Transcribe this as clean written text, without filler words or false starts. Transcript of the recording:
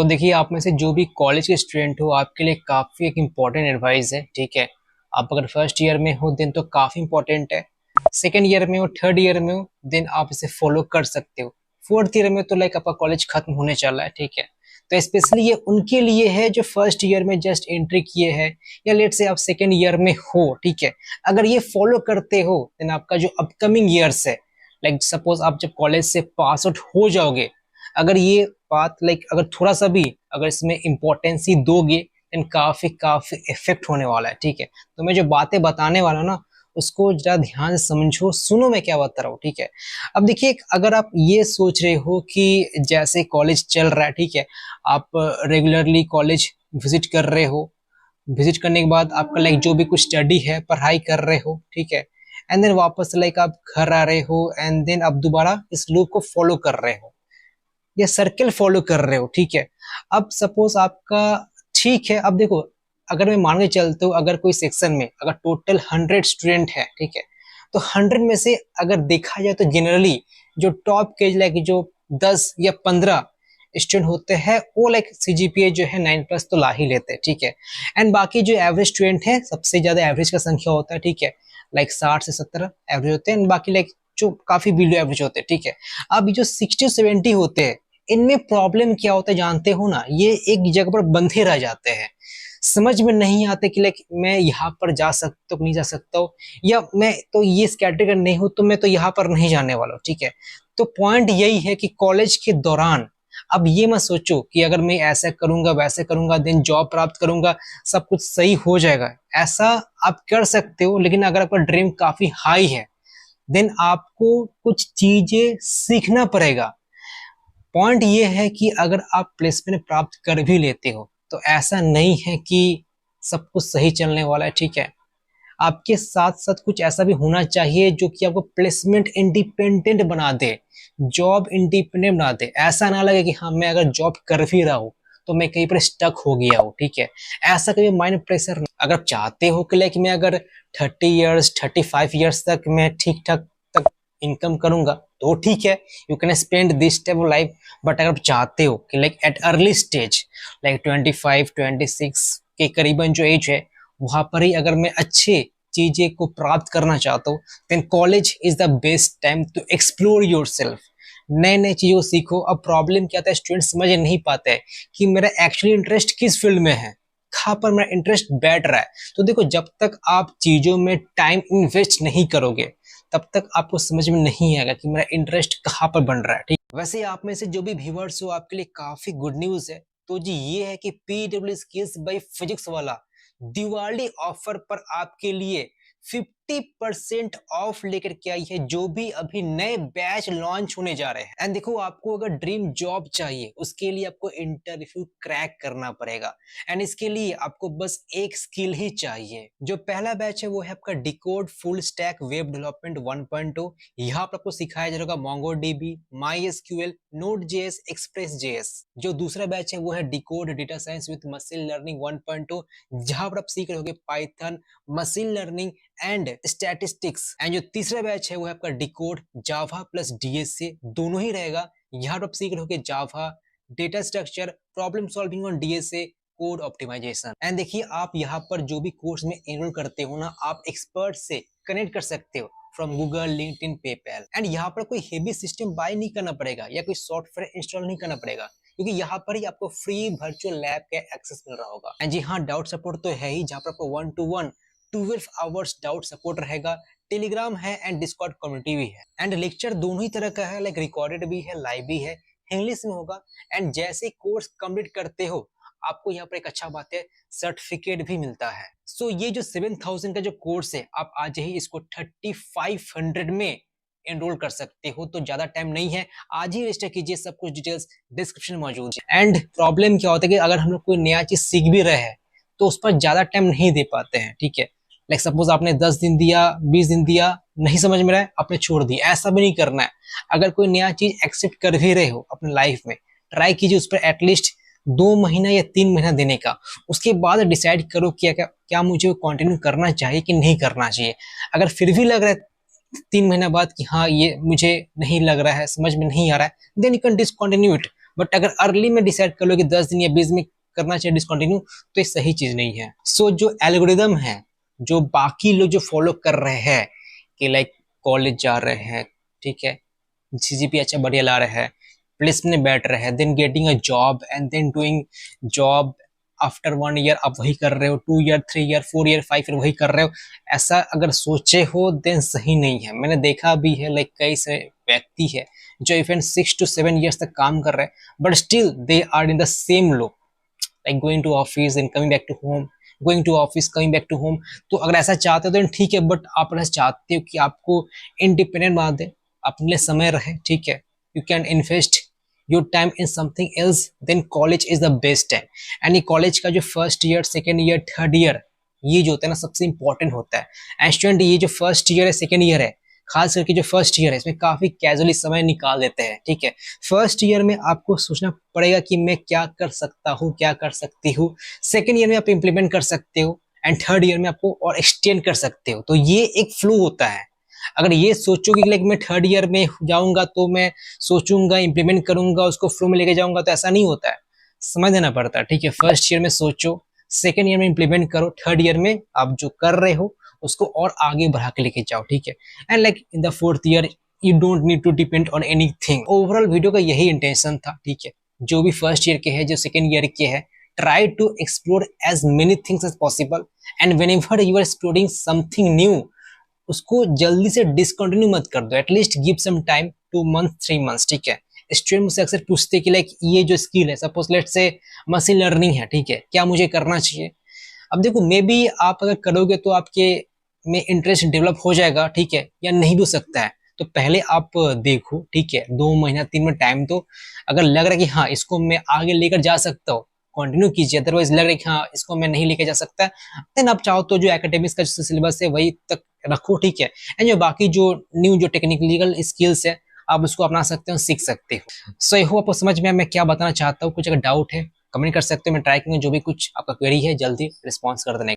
देखिए, आप में से जो भी कॉलेज के स्टूडेंट हो आपके लिए काफ़ी एक इम्पॉर्टेंट एडवाइस है। ठीक है, आप अगर फर्स्ट ईयर में हो देन तो काफ़ी इम्पॉर्टेंट है। सेकेंड ईयर में हो, थर्ड ईयर में हो देन आप इसे फॉलो कर सकते हो। फोर्थ ईयर में तो लाइक आपका कॉलेज खत्म होने चला है। ठीक है, तो स्पेशली ये उनके लिए है जो फर्स्ट ईयर में जस्ट एंट्री किए हैं, या लेट से आप सेकेंड ईयर में हो। ठीक है, अगर ये फॉलो करते हो देन आपका जो अपकमिंग ईयर्स है, लाइक सपोज आप जब कॉलेज से पास आउट हो जाओगे, अगर ये बात लाइक अगर थोड़ा सा भी अगर इसमें इम्पोर्टेंस ही दोगे देन काफी काफी इफेक्ट होने वाला है। ठीक है, तो मैं जो बातें बताने वाला हूं ना उसको जरा ध्यान से समझो, सुनो मैं क्या बता रहा हूँ। ठीक है, अब देखिए, अगर आप ये सोच रहे हो कि जैसे कॉलेज चल रहा है, ठीक है, आप रेगुलरली कॉलेज विजिट कर रहे हो, विजिट करने के बाद आपका लाइक जो भी कुछ स्टडी है, पढ़ाई कर रहे हो, ठीक है, एंड देन वापस लाइक आप घर आ रहे हो एंड देन आप दोबारा इस लूप को फॉलो कर रहे हो, ये सर्कल फॉलो कर रहे हो। ठीक है, अब सपोज आपका, ठीक है, अब देखो, अगर मैं मान के चलता हूँ अगर कोई सेक्शन में अगर टोटल 100 स्टूडेंट है, ठीक है, तो 100 में से अगर देखा जाए तो जनरली जो टॉप के लाइक जो 10 या 15 स्टूडेंट होते हैं वो लाइक सीजीपीए जो है 9+ तो ला ही लेते हैं। ठीक है, एंड बाकी जो एवरेज स्टूडेंट है, सबसे ज्यादा एवरेज का संख्या होता है, ठीक है, लाइक 60 से 70 एवरेज होते हैं, बाकी लाइक जो काफी बिलो एवरेज होते हैं। ठीक है, अब जो 60-70 होते हैं, इनमें प्रॉब्लम क्या होता है जानते हो ना, ये एक जगह पर बंधे रह जाते हैं, समझ में नहीं आते कि लाइक मैं यहाँ पर जा सकता हूँ नहीं जा सकता हूँ, या मैं तो ये इस कैटेगरी का नहीं हूँ तो मैं तो यहाँ पर नहीं जाने वाला हूँ। ठीक है, तो पॉइंट यही है कि कॉलेज के दौरान अब ये मत सोचो कि अगर मैं ऐसा करूंगा वैसे करूंगा देन जॉब प्राप्त करूंगा सब कुछ सही हो जाएगा। ऐसा आप कर सकते हो, लेकिन अगर आपका ड्रीम काफी हाई है देन आपको कुछ चीजें सीखना पड़ेगा। पॉइंट ये है कि अगर आप प्लेसमेंट प्राप्त कर भी लेते हो तो ऐसा नहीं है कि सब कुछ सही चलने वाला है। ठीक है, आपके साथ साथ कुछ ऐसा भी होना चाहिए जो कि आपको प्लेसमेंट इंडिपेंडेंट बना दे, जॉब इंडिपेंडेंट बना दे। ऐसा ना लगे कि हाँ मैं अगर जॉब कर भी रहा हूँ तो मैं कहीं पर स्टक हो गया हूँ। ठीक है, ऐसा कभी माइंड प्रेशर नहीं। अगर आप चाहते हो कि लाइक मैं अगर 30 ईयर्स 35 ईयर्स तक मैं ठीक ठाक तक इनकम करूंगा तो ठीक है, you can spend this type of life. But अगर आप चाहते हो कि like at early stage like 25-26 के करीबन जो एज है वहां पर ही अगर मैं अच्छे चीजें को प्राप्त करना चाहता हूँ then college is the best time to explore yourself. नए नए चीजों को सीखो। अब प्रॉब्लम क्या आता है, स्टूडेंट समझ नहीं पाते हैं कि मेरा एक्चुअली इंटरेस्ट किस फील्ड में है, कहाँ पर मेरा इंटरेस्ट बैठ रहा है। तो देखो, जब तक आप चीजों में टाइम इन्वेस्ट नहीं करोगे तब तक आपको समझ में नहीं आएगा कि मेरा इंटरेस्ट कहाँ पर बन रहा है। ठीक, वैसे आप में से जो भी व्यूअर्स हो आपके लिए काफी गुड न्यूज है। तो जी ये है कि पीडब्ल्यू स्किल्स बाय फिजिक्स वाला दिवाली ऑफर पर आपके लिए 50% ऑफ लेकर के आई है, जो भी अभी नए बैच लॉन्च होने जा रहे हैं। एंड देखो, आपको अगर ड्रीम जॉब चाहिए उसके लिए आपको इंटरव्यू क्रैक करना पड़ेगा, एंड इसके लिए आपको बस एक स्किल ही चाहिए। जो पहला बैच है वो है आपका decode full stack web development 1.2। यहाँ पर आपको सिखाया जाएगा MongoDB, MySQL, Node.js, Express.js। जो दूसरा बैच है वो है decode data science with machine learning 1.2, जहां पर आप सीख रहे होगे Python, machine learning and statistics. And जो तीसरा बैच है वो है आपका डिकोड जावा प्लस डीएसए, दोनों ही रहेगा। यहाँ पर आप सीख रहे होगे Java, data structure, problem solving on DSA, code optimisation. And देखिए, आप यहाँ पर जो भी कोर्स में एनरोल करते हो ना, आप एक्सपर्ट से कनेक्ट कर सकते हो from Google, LinkedIn, PayPal. And यहाँ पर कोई हेवी सिस्टम बाय नहीं करना पड़ेगा या कोई सॉफ्टवेयर इंस्टॉल नहीं करना पड़ेगा, क्योंकि यहाँ पर ही आपको फ्री वर्चुअल लैब का एक्सेस मिल रहा होगा। एंड जी हाँ, डाउट सपोर्ट तो है ही, जहाँ पर आपको 1-to-1 12 आवर्स डाउट सपोर्ट रहेगा। टेलीग्राम है एंड डिस्कॉर्ड कम्युनिटी भी है। एंड लेक्चर दोनों ही तरह का है, लाइक रिकॉर्डेड भी है, लाइव भी है, इंग्लिश में होगा। एंड जैसे कोर्स कंप्लीट करते हो आपको यहाँ पर एक अच्छा बात है, सर्टिफिकेट भी मिलता है। सो ये जो 7000 का जो कोर्स है, आप आज ही इसको 3500 में एनरोल कर सकते हो। तो ज्यादा टाइम नहीं है, आज ही रजिस्टर कीजिए, सब कुछ डिटेल्स डिस्क्रिप्शन में मौजूद है। एंड प्रॉब्लम क्या होता है कि अगर हम लोग कोई नया चीज सीख भी रहे हैं तो उस पर ज्यादा टाइम नहीं दे पाते हैं। ठीक है, लाइक सपोज आपने 10 दिन दिया, 20 दिन दिया, नहीं समझ में रहा है आपने छोड़ दिया, ऐसा भी नहीं करना है। अगर कोई नया चीज एक्सेप्ट कर भी रहे हो अपने लाइफ में, ट्राई कीजिए उस पर एटलीस्ट 2 महीना या 3 महीना देने का। उसके बाद डिसाइड करो क्या क्या क्या मुझे कंटिन्यू करना चाहिए कि नहीं करना चाहिए। अगर फिर भी लग रहा है 3 महीना बाद कि हाँ ये मुझे नहीं लग रहा है, समझ में नहीं आ रहा है, then you can discontinue it. But अगर अर्ली में डिसाइड कर लो कि 10 दिन या 20 दिन करना चाहिए डिसकंटिन्यू, तो ये सही चीज नहीं है। सो जो एल्गोरिदम है, जो बाकी लोग जो फॉलो कर रहे हैं कि लाइक कॉलेज जा रहे हैं, ठीक है, सीजीपी अच्छा बढ़िया ला रहे हैं, प्लेसमेंट बैठ रहे हैं, then getting a job and then doing job after 1 year आप वही कर रहे हो, 2 ईयर, 3 ईयर, 4 ईयर, 5 ईयर वही कर रहे हो, ऐसा अगर सोचे हो देन सही नहीं है। मैंने देखा भी है लाइक कई से व्यक्ति है जो इवन 6 to 7 ईयर्स तक काम कर रहे हैं but still they are in the same low, like going to office and coming back to home, going to office coming back to home. तो अगर ऐसा चाहते हो तो ठीक है, बट आप ऐसा चाहते हो कि आपको इंडिपेंडेंट बना दे, अपने लिए समय रहे, ठीक है, you can invest your time in something else, then college is the best time. And ये कॉलेज का जो first year, second year, third year, ये जो होता है ना सबसे इंपॉर्टेंट होता है। एंड स्टूडेंट ये जो फर्स्ट ईयर है, सेकेंड ईयर है, खास करके जो फर्स्ट ईयर है इसमें काफी कैजुअली समय निकाल देते हैं, ठीक है। फर्स्ट ईयर में आपको सोचना पड़ेगा कि मैं क्या कर सकता हूँ, क्या कर सकती हूँ। सेकेंड ईयर में आप इम्प्लीमेंट कर सकते हो एंड थर्ड ईयर में आपको और एक्सटेंड कर सकते हो। तो ये एक फ्लो होता है। अगर ये सोचोगे कि लाइक मैं थर्ड ईयर में जाऊंगा तो मैं सोचूंगा, इम्प्लीमेंट करूंगा, उसको फ्लो में लेके जाऊंगा, तो ऐसा नहीं होता है, समझ देना पड़ता है, ठीक है। फर्स्ट ईयर में सोचो, सेकेंड ईयर में इम्प्लीमेंट करो, थर्ड ईयर में आप जो कर रहे हो उसको और आगे बढ़ा के लेके जाओ, ठीक है। And like in the fourth year you don't need to depend on anything. Overall video का यही इंटेंशन था, ठीक है। जो भी फर्स्ट ईयर के है, जो सेकेंड ईयर के है, try to explore as many things as possible and whenever you are exploring something new, उसको जल्दी से डिसकंटिन्यू मत कर दो, at least give some time, 2 month 3 months, ठीक है। स्टूडेंट मुझसे अक्सर पूछते कि लाइक ये जो स्किल है, सपोज लेट से मशीन लर्निंग है, ठीक है, क्या मुझे करना चाहिए? अब देखो, मे बी आप अगर करोगे तो आपके में इंटरेस्ट डेवलप हो जाएगा, ठीक है, या नहीं भी हो सकता है। तो पहले आप देखो, ठीक है, 2 महीना 3 महीना टाइम दो। अगर लग रहा है कि हाँ इसको मैं आगे लेकर जा सकता हूँ, कंटिन्यू कीजिए। अदरवाइज लग रहा है कि हाँ इसको मैं नहीं लेके जा सकता, देन आप चाहो तो जो एकेडमिक्स का जो सिलेबस है वही तक रखो, ठीक है। एंड जो बाकी जो न्यू जो टेक्निकल स्किल्स है आप उसको अपना सकते हो, सीख सकते हो। सो आई होप आपको समझ में मैं क्या बताना चाहता हूँ। कुछ अगर डाउट है कमेंट कर सकते हो, मैं ट्राई करूंगा जो भी कुछ आपका क्वेरी है जल्दी रिस्पॉन्स कर देने।